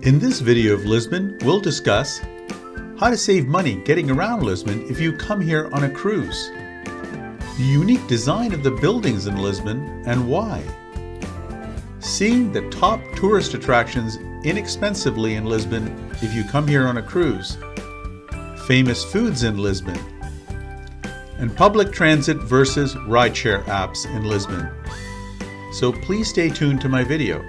In this video of Lisbon, we'll discuss how to save money getting around Lisbon if you come here on a cruise, the unique design of the buildings in Lisbon and why, seeing the top tourist attractions inexpensively in Lisbon if you come here on a cruise, famous foods in Lisbon, and public transit versus rideshare apps in Lisbon. So please stay tuned to my video.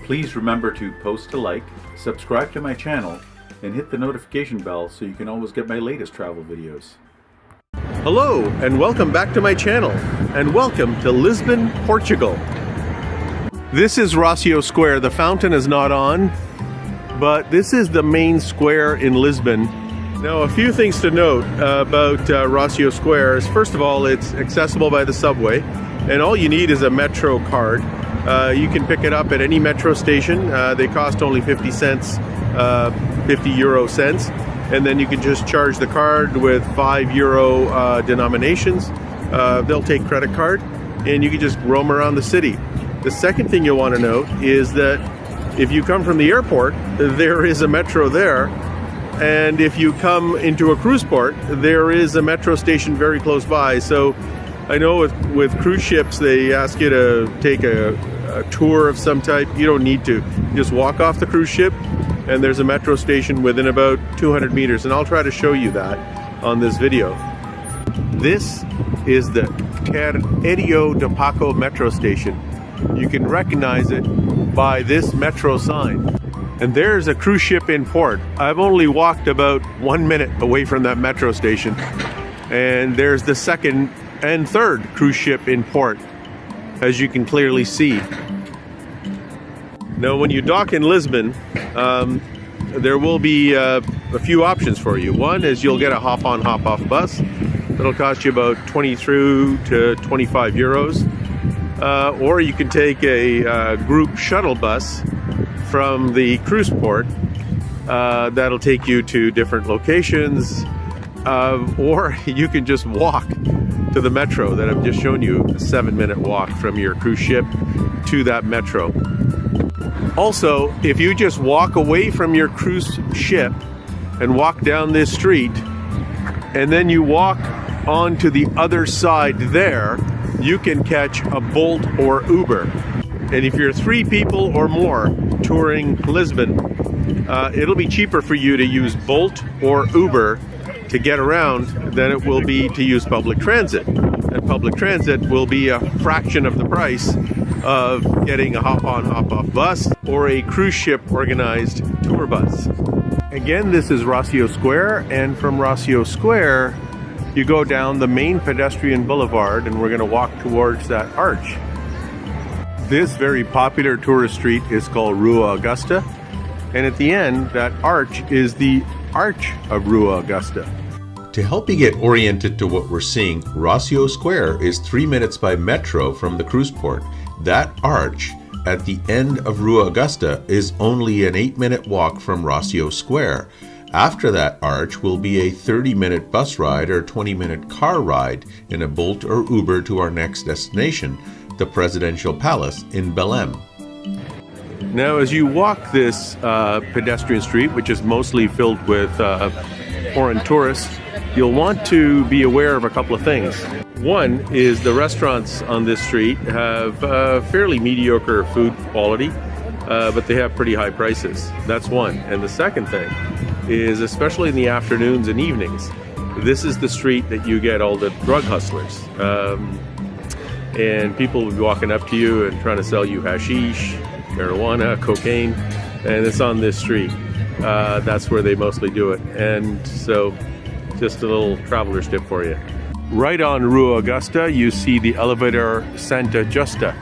Please remember to post a like, subscribe to my channel, and hit the notification bell so you can always get my latest travel videos. Hello and welcome back to my channel, and welcome to Lisbon, Portugal. This is Rocio Square. The fountain is not on, but this is the main square in Lisbon. Now, a few things to note about Rocio Square is, first of all, it's accessible by the subway, and all you need is a metro card. You can pick it up at any metro station. They cost only 50 cents, 50 euro cents, and then you can just charge the card with €5 denominations. They'll take credit card, and you can just roam around the city. The second thing you'll want to note is that if you come from the airport, there is a metro there, and if you come into a cruise port, there is a metro station very close by. So I know with cruise ships, they ask you to take a tour of some type. You don't need to. You just walk off the cruise ship, and there's a metro station within about 200 meters, and I'll try to show you that on this video. This is the Terreiro de Paco metro station. You can recognize it by this metro sign. And there's a cruise ship in port. I've only walked about 1 minute away from that metro station, and there's the second and third cruise ship in port, as you can clearly see. Now, when you dock in Lisbon, there will be a few options for you. One is you'll get a hop-on, hop-off bus. It'll cost you about 23 to 25 euros. Or you can take a group shuttle bus from the cruise port. That'll take you to different locations. Or you can just walk to the metro that I've just shown you, a 7-minute walk from your cruise ship to that metro. Also, if you just walk away from your cruise ship and walk down this street, and then you walk on to the other side there, you can catch a Bolt or Uber. And if you're 3 people or more touring Lisbon, it'll be cheaper for you to use Bolt or Uber to get around than it will be to use public transit. And public transit will be a fraction of the price of getting a hop-on, hop-off bus or a cruise ship organized tour bus. Again, this is Rocio Square, and from Rocio Square, you go down the main pedestrian boulevard, and we're going to walk towards that arch. This very popular tourist street is called Rua Augusta, and at the end, that arch is the Arch of Rua Augusta. To help you get oriented to what we're seeing, Rocio Square is 3 minutes by metro from the cruise port. That arch at the end of Rua Augusta is only an 8-minute walk from Rocio Square. After that arch will be a 30-minute bus ride or 20-minute car ride in a Bolt or Uber to our next destination, the Presidential Palace in Belém. Now, as you walk this pedestrian street, which is mostly filled with foreign tourists, you'll want to be aware of a couple of things. One is the restaurants on this street have fairly mediocre food quality, but they have pretty high prices. That's one. And the second thing is, especially in the afternoons and evenings, this is the street that you get all the drug hustlers. And people will be walking up to you and trying to sell you hashish, marijuana, cocaine, and it's on this street. That's where they mostly do it. And so, just a little traveler's tip for you. Right on Rua Augusta, you see the elevator Santa Justa,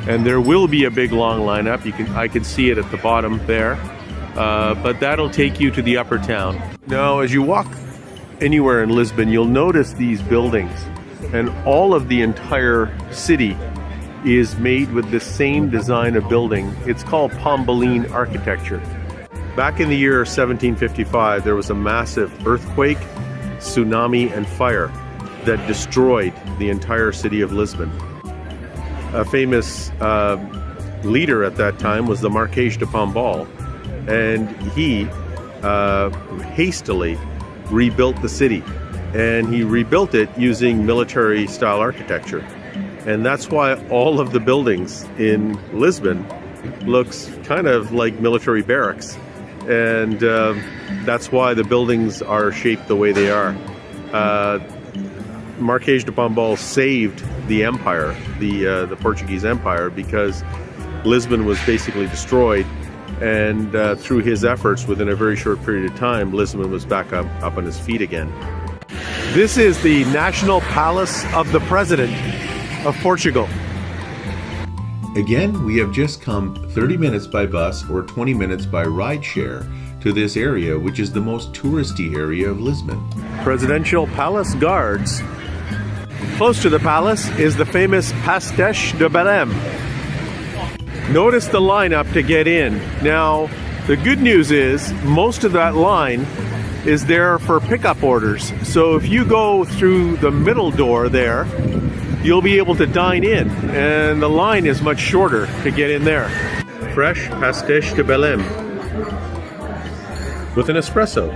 and there will be a big long lineup. I can see it at the bottom there, but that'll take you to the upper town. Now, as you walk anywhere in Lisbon, you'll notice these buildings, and all of the entire city is made with the same design of building. It's called Pombaline architecture. Back in the year 1755, there was a massive earthquake, tsunami, and fire that destroyed the entire city of Lisbon. A famous leader at that time was the Marquês de Pombal, and he hastily rebuilt the city, and he rebuilt it using military style architecture, and that's why all of the buildings in Lisbon looks kind of like military barracks, and that's why the buildings are shaped the way they are. Marquês de Pombal saved the empire, the Portuguese Empire, because Lisbon was basically destroyed, and through his efforts, within a very short period of time, Lisbon was back up on his feet again. This is the National Palace of the President of Portugal. Again, we have just come 30 minutes by bus or 20 minutes by rideshare to this area, which is the most touristy area of Lisbon. Presidential Palace Guards. Close to the palace is the famous Pastéis de Belém. Notice the lineup to get in. Now, the good news is most of that line is there for pickup orders. So if you go through the middle door there, you'll be able to dine in, and the line is much shorter to get in there. Fresh Pastéis de Belém with an espresso.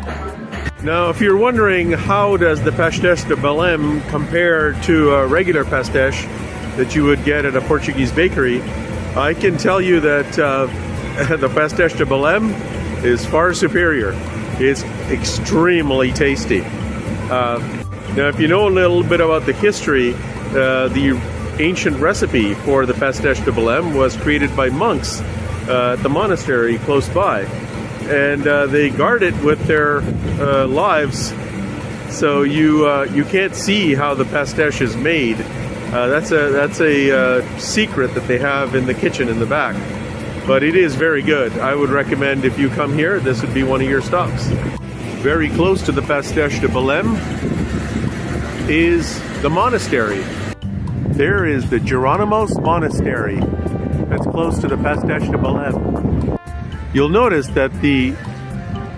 Now, if you're wondering how does the Pastéis de Belém compare to a regular pastéis that you would get at a Portuguese bakery, I can tell you that the Pastéis de Belém is far superior. It's extremely tasty. Now, if you know a little bit about the history, the ancient recipe for the Pastéis de Belém was created by monks at the monastery close by, and they guard it with their lives, so you can't see how the pastéis is made. That's a secret that they have in the kitchen in the back, but it is very good. I would recommend, if you come here, this would be one of your stops. Very close to the Pastéis de Belém is the monastery. There is the Jerónimos Monastery that's close to the Pastéis de Belém. You'll notice that the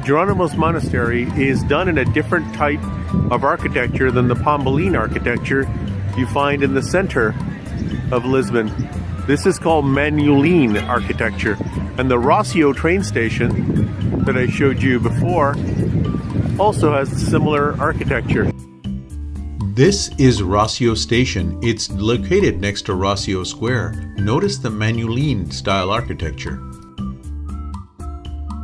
Jerónimos Monastery is done in a different type of architecture than the Pombaline architecture you find in the center of Lisbon. This is called Manueline architecture. And the Rossio train station that I showed you before also has similar architecture. This is Rossio Station. It's located next to Rossio Square. Notice the Manueline style architecture.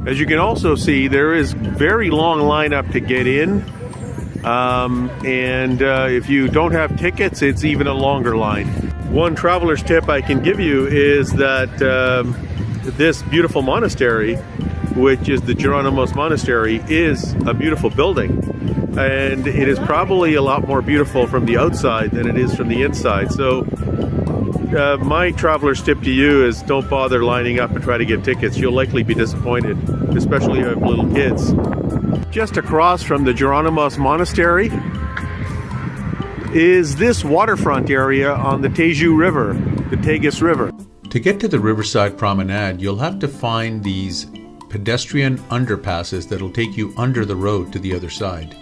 As you can also see, there is very long lineup to get in, and if you don't have tickets, it's even a longer line. One traveler's tip I can give you is that this beautiful monastery, which is the Jerónimos Monastery, is a beautiful building, and it is probably a lot more beautiful from the outside than it is from the inside. So my traveler's tip to you is don't bother lining up and try to get tickets. You'll likely be disappointed, especially if you have little kids. Just across from the Jerónimos Monastery is this waterfront area on the Tejo River, the Tagus River. To get to the Riverside Promenade, you'll have to find these pedestrian underpasses that'll take you under the road to the other side.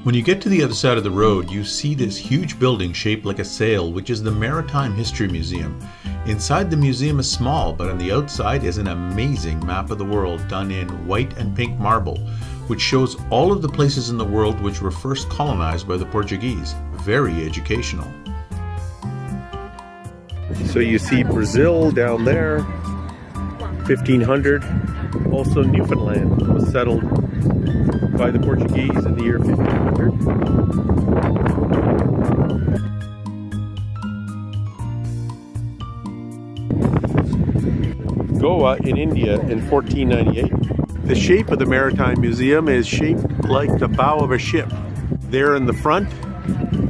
When you get to the other side of the road, you see this huge building shaped like a sail, which is the Maritime History Museum. Inside, the museum is small, but on the outside is an amazing map of the world done in white and pink marble, which shows all of the places in the world which were first colonized by the Portuguese. Very educational. So you see Brazil down there, 1500. Also Newfoundland was settled by the Portuguese in the year 1500. Goa in India in 1498. The shape of the Maritime Museum is shaped like the bow of a ship. There in the front,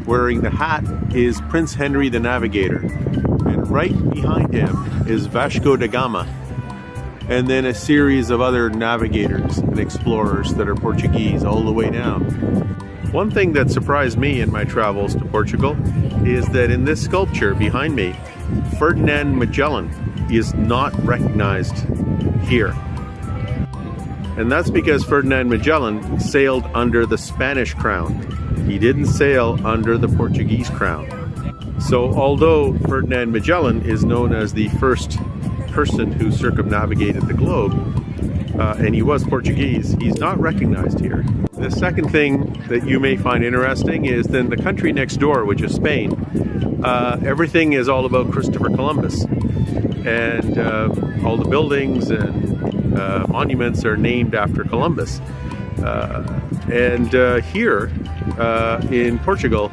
wearing the hat, is Prince Henry the Navigator. And right behind him is Vasco da Gama. And then a series of other navigators and explorers that are Portuguese all the way down. One thing that surprised me in my travels to Portugal is that in this sculpture behind me, Ferdinand Magellan is not recognized here. And that's because Ferdinand Magellan sailed under the Spanish crown. He didn't sail under the Portuguese crown. So although Ferdinand Magellan is known as the first person who circumnavigated the globe, and he was Portuguese. He's not recognized here. The second thing that you may find interesting is then the country next door, which is Spain. Everything is all about Christopher Columbus, and all the buildings and monuments are named after Columbus. Here in Portugal,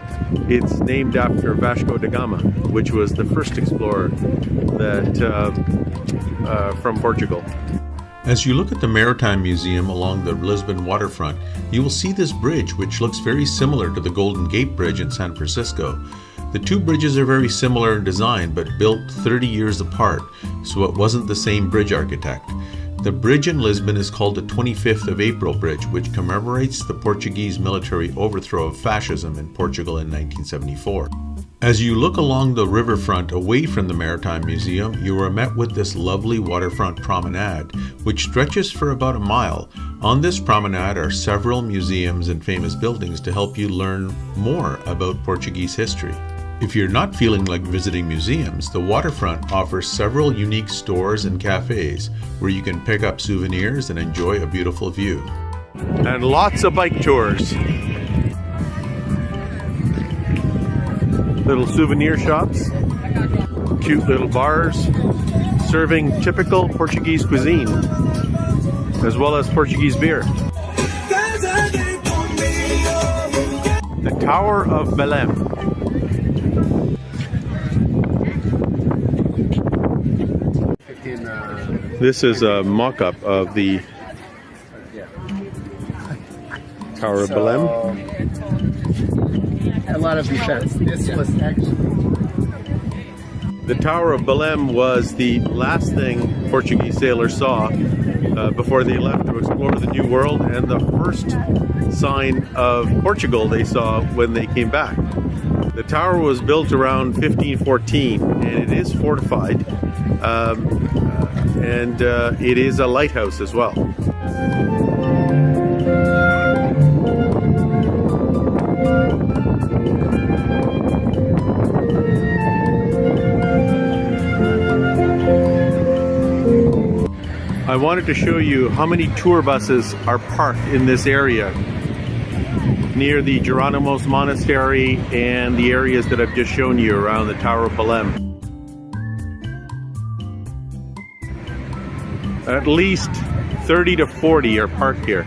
it's named after Vasco da Gama, which was the first explorer that from Portugal. As you look at the Maritime Museum along the Lisbon waterfront, you will see this bridge which looks very similar to the Golden Gate Bridge in San Francisco. The two bridges are very similar in design but built 30 years apart, so it wasn't the same bridge architect. The bridge in Lisbon is called the 25th of April Bridge, which commemorates the Portuguese military overthrow of fascism in Portugal in 1974. As you look along the riverfront away from the Maritime Museum, you are met with this lovely waterfront promenade, which stretches for about a mile. On this promenade are several museums and famous buildings to help you learn more about Portuguese history. If you're not feeling like visiting museums, the waterfront offers several unique stores and cafes where you can pick up souvenirs and enjoy a beautiful view. And lots of bike tours. Little souvenir shops, cute little bars, serving typical Portuguese cuisine, as well as Portuguese beer. The Tower of Belém. This is a mock-up of the Tower of Belém. A lot of defense. This was actually... The Tower of Belém was the last thing Portuguese sailors saw before they left to explore the New World, and the first sign of Portugal they saw when they came back. The tower was built around 1514, and it is fortified, and it is a lighthouse as well. I wanted to show you how many tour buses are parked in this area near the Geronimos Monastery and the areas that I've just shown you around the Tower of Belém. At least 30 to 40 are parked here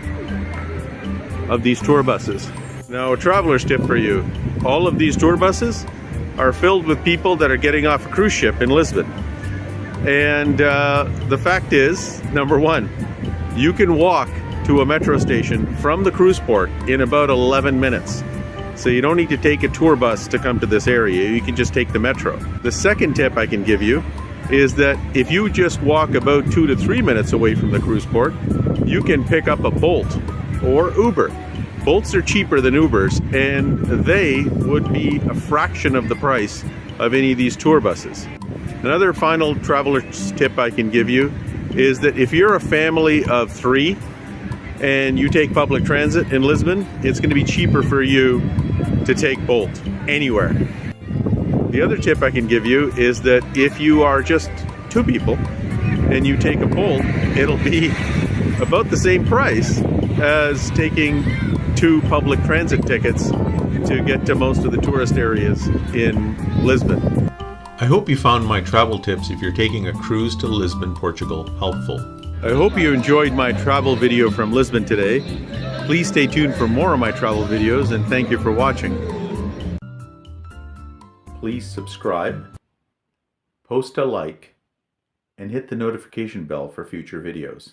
of these tour buses. Now, a traveler's tip for you. All of these tour buses are filled with people that are getting off a cruise ship in Lisbon. And the fact is, number one, you can walk to a metro station from the cruise port in about 11 minutes. So you don't need to take a tour bus to come to this area. You can just take the metro. The second tip I can give you is that if you just walk about 2 to 3 minutes away from the cruise port, you can pick up a Bolt or Uber. Bolts are cheaper than Ubers, and they would be a fraction of the price of any of these tour buses. Another final traveler's tip I can give you is that if you're a family of 3 and you take public transit in Lisbon, it's going to be cheaper for you to take Bolt anywhere. The other tip I can give you is that if you are just 2 people and you take a Bolt, it'll be about the same price as taking 2 public transit tickets to get to most of the tourist areas in Lisbon. I hope you found my travel tips if you're taking a cruise to Lisbon, Portugal, helpful. I hope you enjoyed my travel video from Lisbon today. Please stay tuned for more of my travel videos, and thank you for watching. Please subscribe, post a like, and hit the notification bell for future videos.